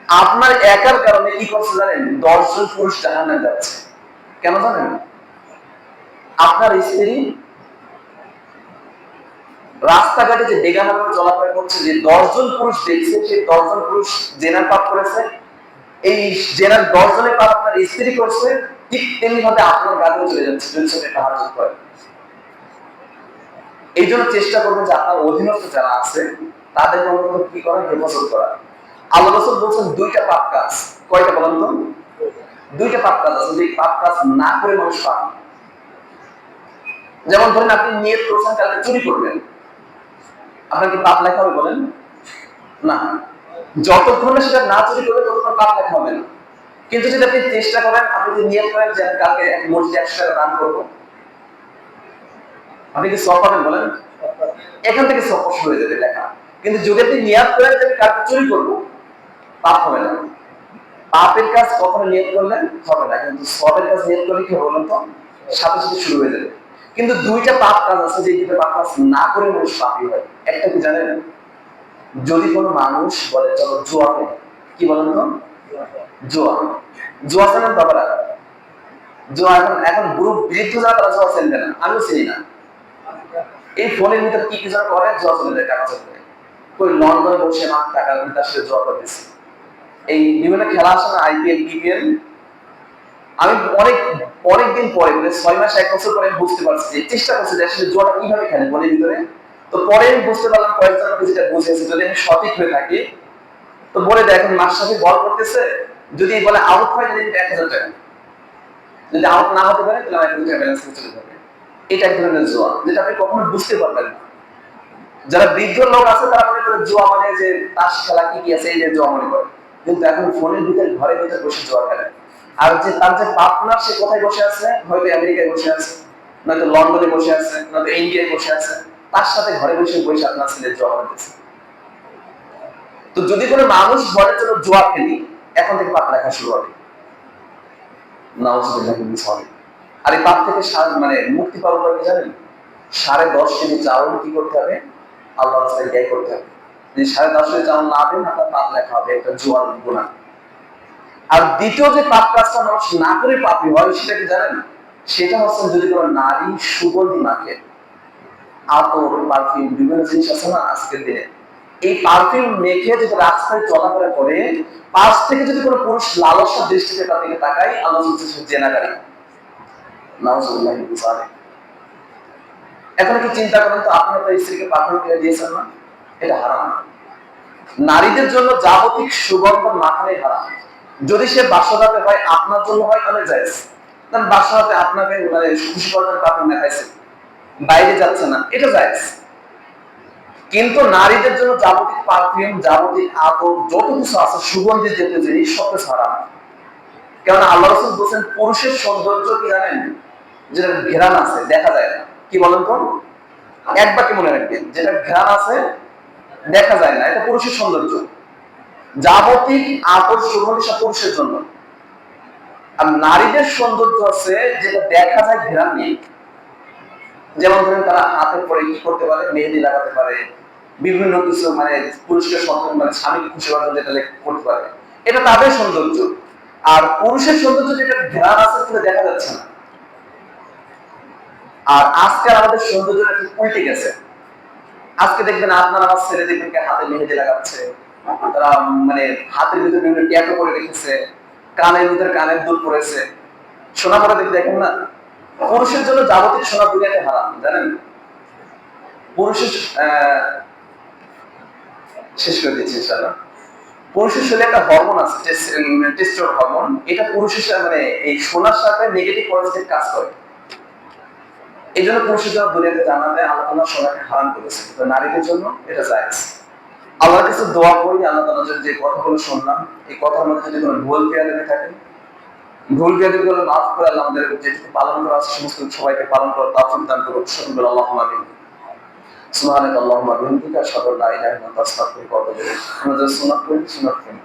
আপনার একার কারণে কি করছে জানেন? 10 জন পুরুষ জাহান্নামে যাচ্ছে। কেন জানেন? আপনার স্ত্রী রাস্তাঘাটে যে বেগানা চলাফেরা করছে, যে 10 জন পুরুষ দেখছে, সেই 10 জন পুরুষ জেনার পাপ করেছে। এই জেনার 10 জনের পাপ আপনার স্ত্রী করছে, ঠিক তেমনি ভাবে আপনার গাড়ি চলে যাচ্ছে যদি সেটা তাহাজ্জুদ করে। এই জন্য চেষ্টা করবেন যে আপনার অধীনস্থ যারা আছে তাদের অন্তত কি করা, হেফাজত করা। আল্লাহ রাসূল বলছেন দুইটা পাপ কাজ। কয়টা বলেন তো? দুইটা পাপ কাজ আছে, যে পাপ কাজ না করে মানুষ পাপ। যেমন ধরেন আপনি নিয়ত করছেন কালকে চুরি করবেন, আপনার কি পাপ লেখা হবে বলেন? না। যতক্ষণ না সেটা না চুরি করবে ততক্ষণ পাপ লেখা হবে না। কিন্তু যদি আপনি চেষ্টা করেন, আপনি যদি নিয়ত করেন যে আমি কালকে এক মসজিদে 100 টাকা দান করবো, আপনি কি সওয়াব পাবেন বলেন? এখান থেকে সওয়াব হয়ে যাবে লেখা। কিন্তু যদি আপনি নিয়ত করেন যে আমি কালকে চুরি করবো, পাপ হবে না। পাপের কাজ কখনো নিয়ত করলে হবে না, কিন্তু সওয়াবের কাজ নিয়ত করলে কি হবে তো সাথে সাথে শুরু হয়ে যাবে। কিন্তু দুইটা পাপ কাজ আছে, যে দুইটা পাপ কাজ না করে মানুষ পাপী হয়। একটা কি জানেন? যদি কোনো মানুষ বলে চলো জুয়া খেলি, কি বলেন তো? জুয়া। জুয়া চেনেন বাবারা? জুয়া এখন এখন গ্রুপ বৃদ্ধ যারা তারা জুয়া চেনবে না, আমিও চিনি না। এই ফোনের ভিতরে কি কি যেন করে, জুয়া চলে যায়, টাকা চলে যায়। কই লন্ডনে বসে না টাকা তার সাথে জুয়া করতেছে। এই বিভিন্ন খেলা আছে না, আইপিএল, বিপিএল। আমি অনেক অনেকদিন পরে, মানে 6 মাস 1 বছর পরে বুঝতে পারছি, যে চেষ্টা করছি যে আসলে জুয়াটা কিভাবে খেলে ফোনের ভিতরে। তো পরে আমি বুঝতে পারলাম, কয়েকজন আমাকে যেটা বুঝিয়েছে, যদি আমি সঠিক হয়ে থাকি, তো বলে দেয় এখন মাস্টারকে বল করতেছে, যদি বলে আউট হয় তাহলে 1000 টাকা, যদি আউট না হতে পারে তাহলে আমার 1000 টাকা ব্যালেন্স চলে যাবে। এটা এক ধরনের জুয়া, যেটা আপনি কখনো বুঝতে পারবেন না। যারা বৃদ্ধ লোক আছে তারা মনে করে জুয়া মানে যে তাস খেলা কি কি আছে, এই যে জুয়া মনে করে। কিন্তু এখন ফোনের ভিতরে ঘরের ভিতরে বসে জুয়া খেলে। আর যে তার যে পার্টনার, সে কোথায় বসে আছে? হয়তো আমেরিকায় বসে আছে, নয়তো লন্ডনে বসে আছে, নয়তো ইন্ডিয়ায় বসে আছে। তার সাথে ঘরে বসে বসে আপনার ছেলে জুয়া খেলতেছে। তো যদি কোনো মানুষ বলে চলো জুয়া খেলি, এখন থেকে পাপ লেখা শুরু হবে। নাউজুবিল্লাহ। আর এই পাপ থেকে মানে মুক্তি পাওয়ার কি জানেন? 10.5 কেজি চাউল কি করতে হবে? আল্লাহর রাস্তায় ব্যয় করতে হবে। যদি 10.5 কেজি চাউল না দেন, আপনার পাপ লেখা হবে, একটা জুয়ার গুনাহ। আর দ্বিতীয় যে পাপ কাজটা মানুষ না করে পাপী হয়, সেটা কি জানেন? সেটা হচ্ছে যদি কোনো নারী সুগন্ধি মাখে, আতর, পারফিউম, বিভিন্ন জিনিস আছে না আজকের দিনে, এই পারফিউম মেখে যদি রাস্তায় চলাফেরা করে, পাশ থেকে যদি কোনো পুরুষ লালসার দৃষ্টিতে তার দিকে তাকায়, আল্লাহ বলছে সে জেনাকারী। নাউজুবিল্লাহ। এখন কি চিন্তা করেন তো, আপনি আপনার স্ত্রীকে পারফিউম কিনে দিয়েছেন না? এটা হারাম। নারীদের জন্য যাবতীয় সুগন্ধ মাখানোই হারাম। যদি সে বাসরাতে হয়, আপনার জন্য হয়, তাহলে জায়েজ। কারণ বাসরাতে আপনাকে মানে খুশি করার পারফিউম দেখাইছে, বাইরে যাচ্ছে না, এটা জায়েজ। কিন্তু নারীদের জন্য যাবতীয় পারফিউম, যাবতীয় আতর, যত কিছু আছে সুগন্ধি যেতে জিনিস, সব কিছু হারাম। কেন আল্লাহ রাসূল বলেন পুরুষের সৌন্দর্য কি জানেন? যেটা ঘ্রাণ আছে, দেখা যায় না। কি বলেন তো? এক বাক্যে মনে রাখবেন, যেটা ঘ্রাণ আছে দেখা যায় না, এটা পুরুষের সৌন্দর্য। যাবতীয় আতর সুগন্ধি সব পুরুষের জন্য। আর নারীদের সৌন্দর্য আছে যেটা দেখা যায়, ঘ্রাণ নেই। যেমন ধরেন তারা হাতের পরে কি করতে পারে, মেহেদি লাগাতে পারে, বিভিন্ন কিছু মানে পুরুষকে মানে স্বামীকে খুশি করার জন্য এটা করতে পারে, এটা তাদের সৌন্দর্য। আর পুরুষের সৌন্দর্য যেটা ঘ্রাণ আছে সেটা দেখা যাচ্ছে না। আর আজকে আমাদের সৌন্দর্যটা একটু উল্টে গেছে। আজকে দেখবেন আপনার আমার ছেলে দেখবেন হাতে মেহেদি লাগাচ্ছে, তারা মানে হাতের ভিতরে বিভিন্ন ট্যাটু করে রেখেছে, কানের ভিতরে কানের দুল পরেছে, সোনা পরে দেখেন না। পুরুষের জন্য যাবতীয় সোনা দুনিয়াতে হারাম, জানেন? পুরুষের শেষ করে দিচ্ছি ইনশাআল্লাহ। পুরুষের শরীরে একটা হরমোন আছে, টেস্টোস্টেরন হরমোন। এটা পুরুষের মানে এই সোনার সাথে নেগেটিভ পজিটিভ কাজ করে। এই জন্য পুরুষের জন্য দুনিয়াতে জানাতে আল্লাহ তাআলা সোনাকে হারাম করেছে, তো নারীদের জন্য এটা জায়েজ। আল্লাহর কাছে দোয়া করি, আল্লাহ তাআলা যে কথাগুলো শুনলাম, এই কথার মধ্যে যদি কোনো ভুল বেয়াদবি থাকে, ভুল বেয়াদবিগুলো মাফ করে আল্লাহ আমাদের যেটুকু পালন করা আছে সমস্ত সবাইকে পালন করার তৌফিক দান করুন। সুবহানাল্লাহ, আল্লাহুম্মা আমিন। সুবহানাকাল্লাহুম্মা ওয়া বিহামদিকা আশহাদু আল্লা ইলাহা ইল্লা আনতা আস্তাগফিরুকা ওয়া আতুবু ইলাইক। আমরা যে সুন্নাত করি, সুন্নাত করি।